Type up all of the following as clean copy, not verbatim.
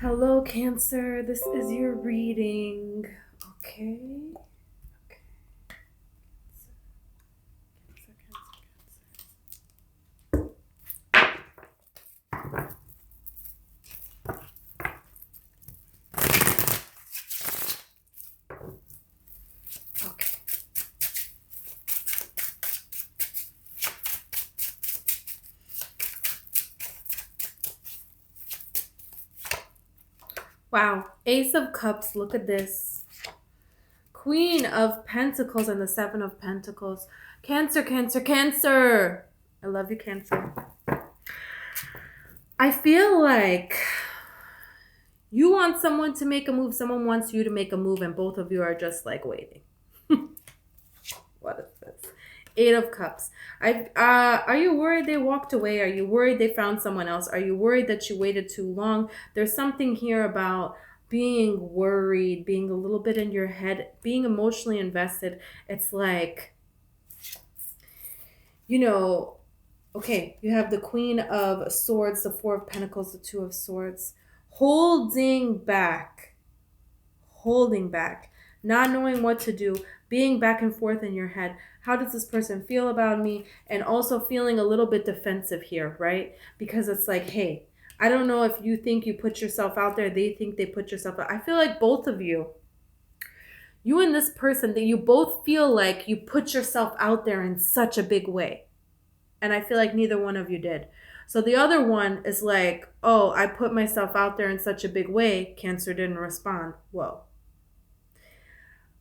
Hello, Cancer. This is your reading. Okay. Okay. Cancer, Cancer, Cancer. Okay. Wow. Ace of Cups. Look at this. Queen of Pentacles and the Seven of Pentacles. Cancer, Cancer, Cancer. I love you, Cancer. I feel like you want someone to make a move, someone wants you to make a move, and both of you are just like waiting. What is this? Eight of Cups. Are you worried they walked away? Are you worried they found someone else? Are you worried that you waited too long? There's something here about being worried, being a little bit in your head, being emotionally invested. It's like, okay, you have the Queen of Swords, the Four of Pentacles, the Two of Swords. Holding back, not knowing what to do, being back and forth in your head. How does this person feel about me? And also feeling a little bit defensive here, right? Because it's like, hey, I don't know if you think you put yourself out there, they think they put yourself out. I feel like both of you and this person, that you both feel like you put yourself out there in such a big way. And I feel like neither one of you did. So the other one is like, oh, I put myself out there in such a big way, Cancer didn't respond. Whoa.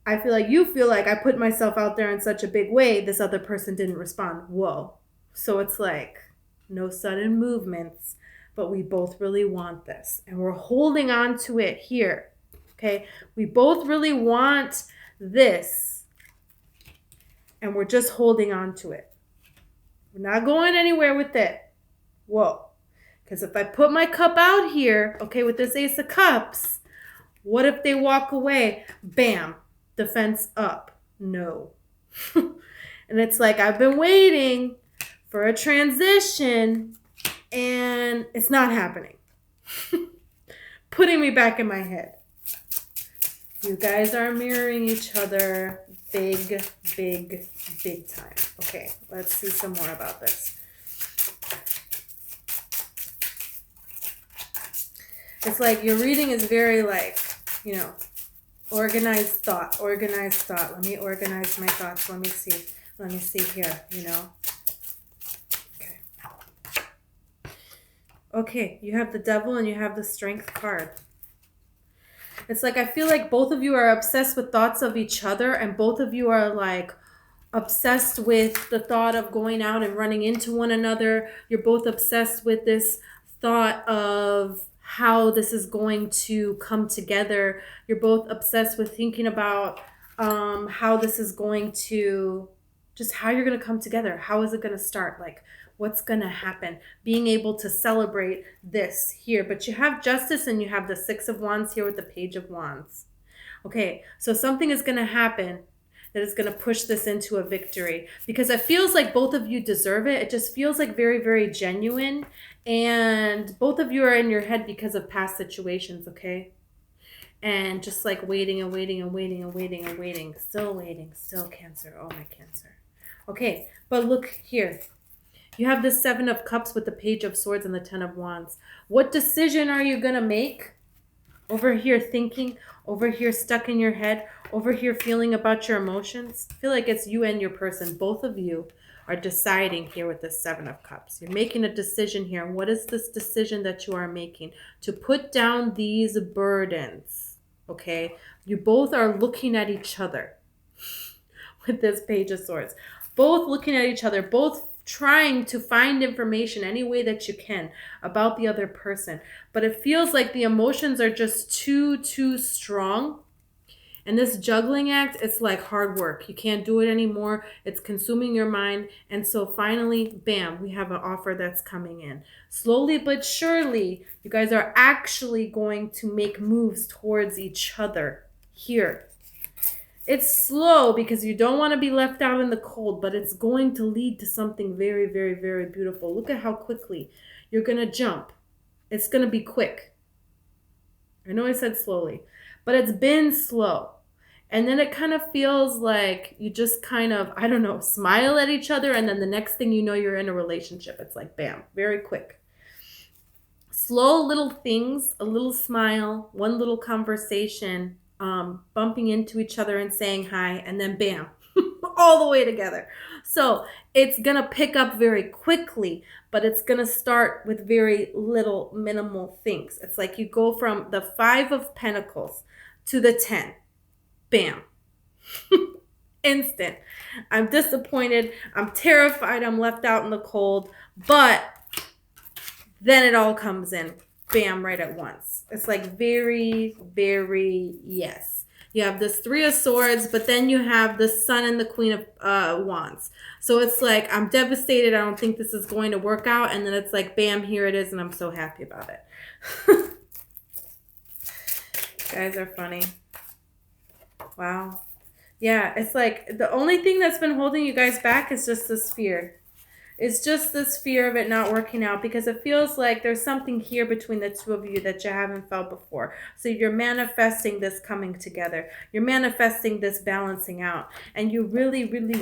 I feel like you feel like I put myself out there in such a big way, this other person didn't respond. Whoa. So it's like no sudden movements, but we both really want this. And we're holding on to it here. Okay. We both really want this. And we're just holding on to it. We're not going anywhere with it. Whoa. Because if I put my cup out here, okay, with this Ace of Cups, what if they walk away? Bam. Defense up. No. And it's like, I've been waiting for a transition and it's not happening. Putting me back in my head. You guys are mirroring each other big, big, big time. Okay, let's see some more about this. It's like your reading is very like, organized thought. Let me organize my thoughts. Let me see here, Okay, you have the Devil and you have the Strength card. It's like, I feel like both of you are obsessed with thoughts of each other, and both of you are like obsessed with the thought of going out and running into one another. You're both obsessed with this thought of how this is going to come together. You're both obsessed with thinking about how this is going to, just how you're going to come together. How is it going to start? Like, what's going to happen? Being able to celebrate this here. But you have Justice and you have the Six of Wands here with the Page of Wands. Okay, so something is going to happen that is going to push this into a victory, because it feels like both of you deserve it. It just feels like very, very genuine. And both of you are in your head because of past situations, okay? And just like waiting and waiting and waiting and waiting and waiting. Still waiting, still Cancer. Oh, my Cancer. Okay, but look here. You have the Seven of Cups with the Page of Swords and the Ten of Wands. What decision are you going to make? Over here thinking, over here stuck in your head, over here feeling about your emotions. I feel like it's you and your person. Both of you are deciding here with the Seven of Cups. You're making a decision here. What is this decision that you are making? To put down these burdens, okay? You both are looking at each other with this Page of Swords. Both looking at each other, both trying to find information any way that you can about the other person. But it feels like the emotions are just too strong. And this juggling act, it's like hard work. You can't do it anymore. It's consuming your mind. And so finally, bam, we have an offer that's coming in. Slowly but surely, you guys are actually going to make moves towards each other here. It's slow because you don't want to be left out in the cold, but it's going to lead to something very, very, very beautiful. Look at how quickly you're going to jump. It's going to be quick. I know I said slowly, but it's been slow. And then it kind of feels like you just kind of, I don't know, smile at each other. And then the next thing you know, you're in a relationship. It's like, bam, very quick. Slow little things, a little smile, one little conversation, bumping into each other and saying hi, and then bam, all the way together. So it's going to pick up very quickly, but it's going to start with very little minimal things. It's like you go from the 5 of Pentacles to the 10. Bam. Instant. I'm disappointed. I'm terrified. I'm left out in the cold. But then it all comes in. Bam, right at once. It's like very, very yes. You have this 3 of Swords, but then you have the Sun and the Queen of Wands. So it's like, I'm devastated. I don't think this is going to work out. And then it's like, bam, here it is. And I'm so happy about it. Guys are funny. Wow. Yeah, it's like the only thing that's been holding you guys back is just this fear. It's just this fear of it not working out, because it feels like there's something here between the two of you that you haven't felt before. So you're manifesting this coming together. You're manifesting this balancing out. And you really, really,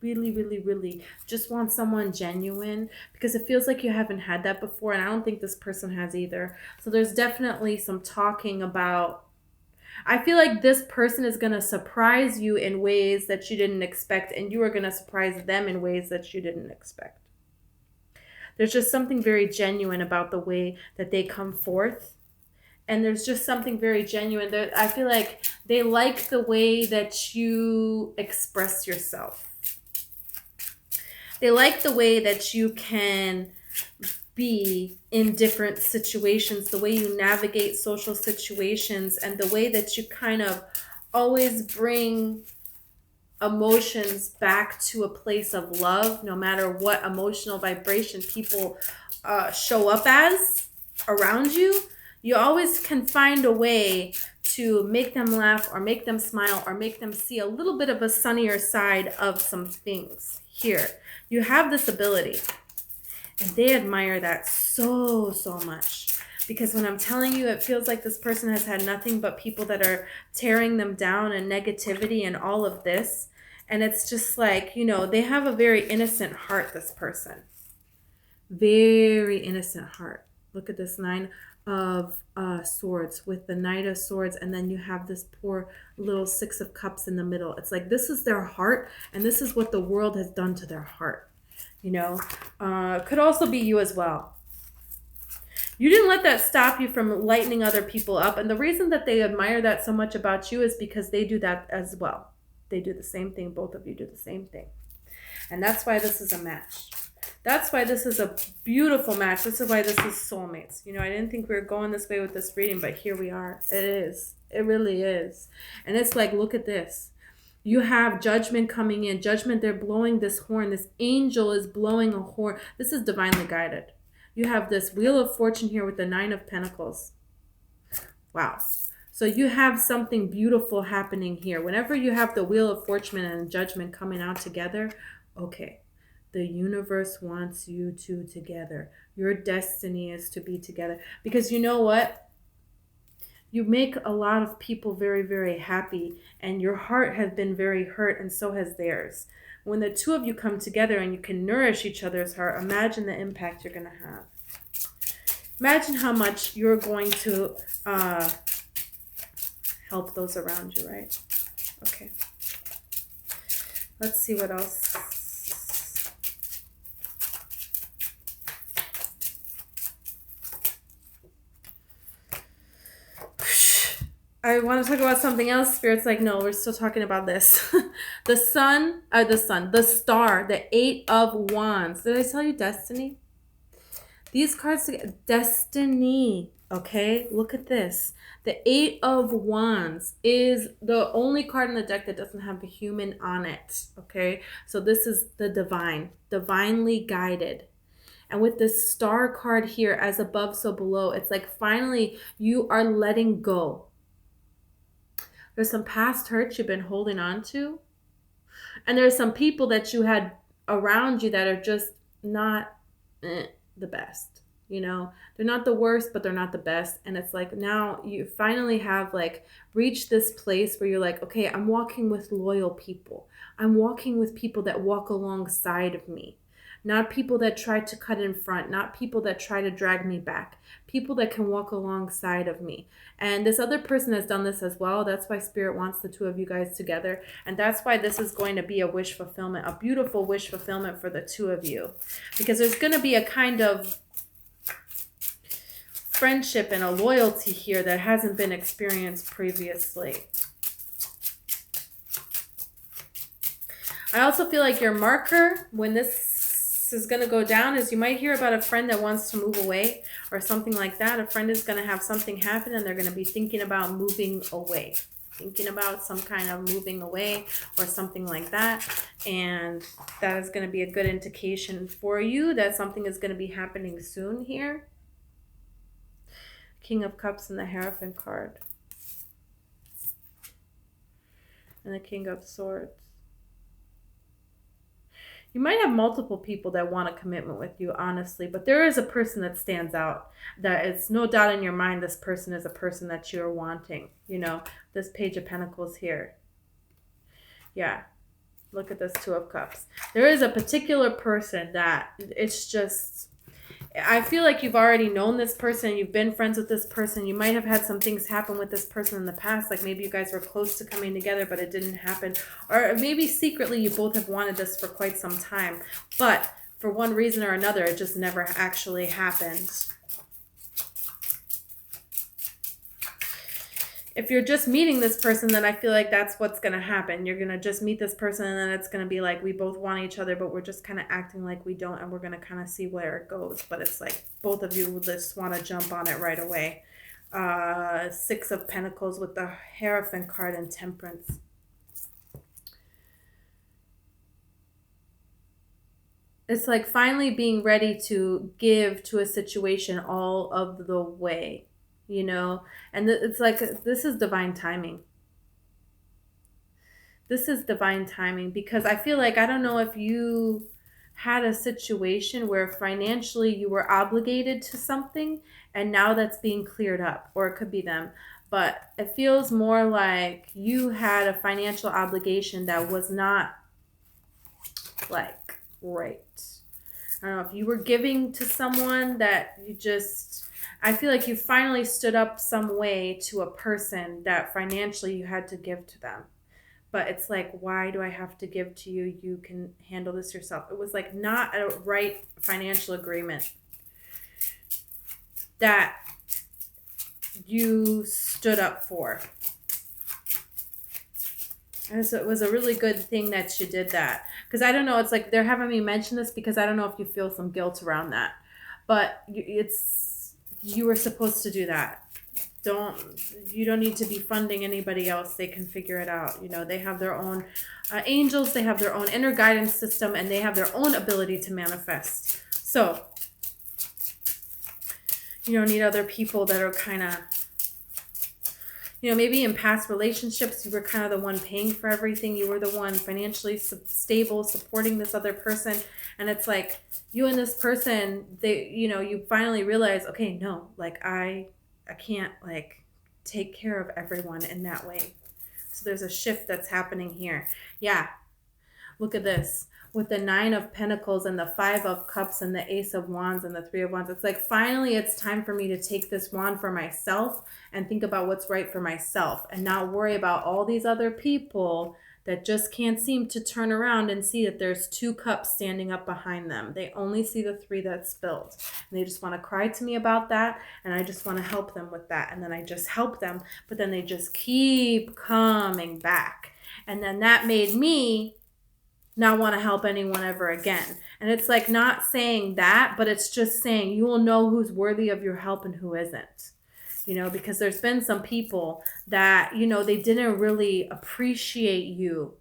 really just want someone genuine, because it feels like you haven't had that before. And I don't think this person has either. So there's definitely some talking about, I feel like this person is going to surprise you in ways that you didn't expect, and you are going to surprise them in ways that you didn't expect. There's just something very genuine about the way that they come forth. And there's just something very genuine. I feel like they like the way that you express yourself. They like the way that you can be in different situations, the way you navigate social situations, and the way that you kind of always bring emotions back to a place of love, no matter what emotional vibration people show up as around you. You always can find a way to make them laugh or make them smile or make them see a little bit of a sunnier side of some things here. You have this ability. And they admire that so, so much. Because when I'm telling you, it feels like this person has had nothing but people that are tearing them down and negativity and all of this. And it's just like, you know, they have a very innocent heart, this person. Very innocent heart. Look at this 9 of Swords with the Knight of Swords. And then you have this poor little 6 of Cups in the middle. It's like, this is their heart. And this is what the world has done to their heart. You know, could also be you as well. You didn't let that stop you from lightening other people up. And the reason that they admire that so much about you is because they do that as well. They do the same thing. Both of you do the same thing. And that's why this is a match. That's why this is a beautiful match. This is why this is soulmates. You know, I didn't think we were going this way with this reading, but here we are. It is. It really is. And it's like, look at this. You have Judgment coming in. Judgment, they're blowing this horn. This angel is blowing a horn. This is divinely guided. You have this Wheel of Fortune here with the 9 of Pentacles. Wow. So you have something beautiful happening here. Whenever you have the Wheel of Fortune and Judgment coming out together, okay, the universe wants you two together. Your destiny is to be together. Because you know what? You make a lot of people very, very happy, and your heart has been very hurt, and so has theirs. When the two of you come together and you can nourish each other's heart, imagine the impact you're going to have. Imagine how much you're going to help those around you, right? Okay. Let's see what else. I want to talk about something else. Spirit's like, no, we're still talking about this. The star, the 8 of Wands. Did I tell you destiny? These cards, destiny. Okay, look at this. The 8 of Wands is the only card in the deck that doesn't have a human on it. Okay, so this is the divine, divinely guided. And with this star card here, as above, so below, it's like finally you are letting go. There's some past hurts you've been holding on to. And there's some people that you had around you that are just not the best. You know, they're not the worst, but they're not the best. And it's like now you finally have like reached this place where you're like, okay, I'm walking with loyal people. I'm walking with people that walk alongside of me. Not people that try to cut in front, not people that try to drag me back, people that can walk alongside of me. And this other person has done this as well. That's why Spirit wants the two of you guys together. And that's why this is going to be a wish fulfillment, a beautiful wish fulfillment for the two of you. Because there's going to be a kind of friendship and a loyalty here that hasn't been experienced previously. I also feel like your marker when this is going to go down is you might hear about a friend that wants to move away or something like that. A friend is going to have something happen and they're going to be thinking about moving away, thinking about some kind of moving away or something like that. And that is going to be a good indication for you that something is going to be happening soon here. King of Cups and the Hierophant card. And the King of Swords. You might have multiple people that want a commitment with you, honestly, but there is a person that stands out. That it's no doubt in your mind this person is a person that you're wanting. You know, this Page of Pentacles here. Yeah. Look at this Two of Cups. There is a particular person that it's just... I feel like you've already known this person. You've been friends with this person. You might have had some things happen with this person in the past. Like maybe you guys were close to coming together, but it didn't happen. Or maybe secretly you both have wanted this for quite some time. But for one reason or another, it just never actually happened. If you're just meeting this person, then I feel like that's what's going to happen. You're going to just meet this person and then it's going to be like we both want each other, but we're just kind of acting like we don't, and we're going to kind of see where it goes. But it's like both of you just want to jump on it right away. Six of Pentacles with the Hierophant card and Temperance. It's like finally being ready to give to a situation all of the way. You know, and it's like this is divine timing. This is divine timing because I feel like I don't know if you had a situation where financially you were obligated to something and now that's being cleared up, or it could be them, but it feels more like you had a financial obligation that was not like right. I don't know if you were giving to someone that you just... I feel like you finally stood up some way to a person that financially you had to give to them. But it's like, why do I have to give to you? You can handle this yourself. It was like not a right financial agreement that you stood up for. And so it was a really good thing that you did that. Because I don't know, it's like they're having me mention this because I don't know if you feel some guilt around that. But you were supposed to do that. You don't need to be funding anybody else. They can figure it out. You know, they have their own angels, they have their own inner guidance system, and they have their own ability to manifest. So you don't need other people that are kind of, you know, maybe in past relationships, you were kind of the one paying for everything. You were the one financially stable, supporting this other person. And it's like you and this person, you finally realize, okay, no, like I can't like take care of everyone in that way. So there's a shift that's happening here. Yeah. Look at this. With the Nine of Pentacles and the Five of Cups and the Ace of Wands and the Three of Wands. It's like, finally, it's time for me to take this wand for myself and think about what's right for myself and not worry about all these other people that just can't seem to turn around and see that there's two cups standing up behind them. They only see the three that's spilled. And they just want to cry to me about that. And I just want to help them with that. And then I just help them. But then they just keep coming back. And then that made me not want to help anyone ever again. And it's like not saying that, but it's just saying you will know who's worthy of your help and who isn't. You know, because there's been some people that, you know, they didn't really appreciate you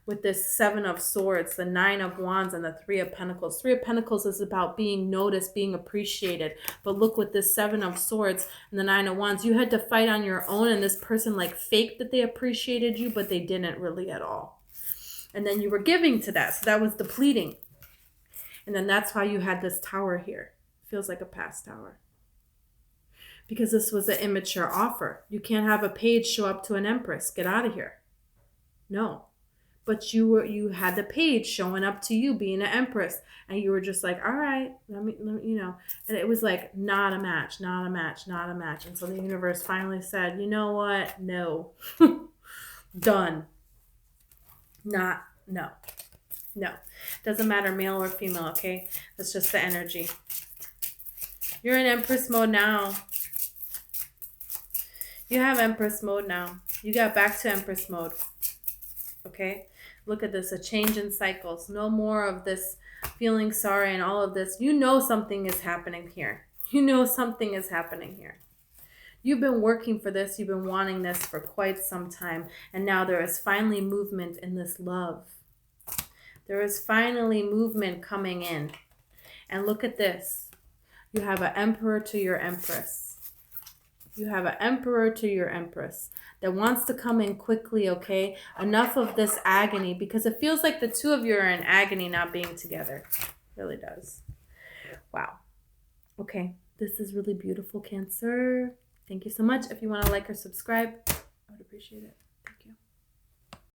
with this Seven of Swords, the Nine of Wands, and the Three of Pentacles. Three of Pentacles is about being noticed, being appreciated. But look, with this Seven of Swords and the Nine of Wands, you had to fight on your own, and this person like faked that they appreciated you, but they didn't really at all. And then you were giving to that. So that was depleting. And then that's why you had this Tower here. Feels like a past tower. Because this was an immature offer. You can't have a page show up to an empress. Get out of here. No. But you had the page showing up to you being an empress, and you were just like, all right, let me, you know. And it was like, not a match, not a match, not a match. And so the universe finally said, you know what? No. Done. No. Doesn't matter male or female, okay? That's just the energy. You're in Empress mode now. You have Empress mode now. You got back to Empress mode. Okay? Look at this, a change in cycles. No more of this feeling sorry and all of this. You know something is happening here. You know something is happening here. You've been working for this. You've been wanting this for quite some time. And now there is finally movement in this love. There is finally movement coming in. And look at this. You have an emperor to your empress. You have an emperor to your empress that wants to come in quickly, okay? Enough of this agony, because it feels like the two of you are in agony not being together. It really does. Wow. Okay, this is really beautiful, Cancer. Thank you so much. If you want to like or subscribe, I would appreciate it.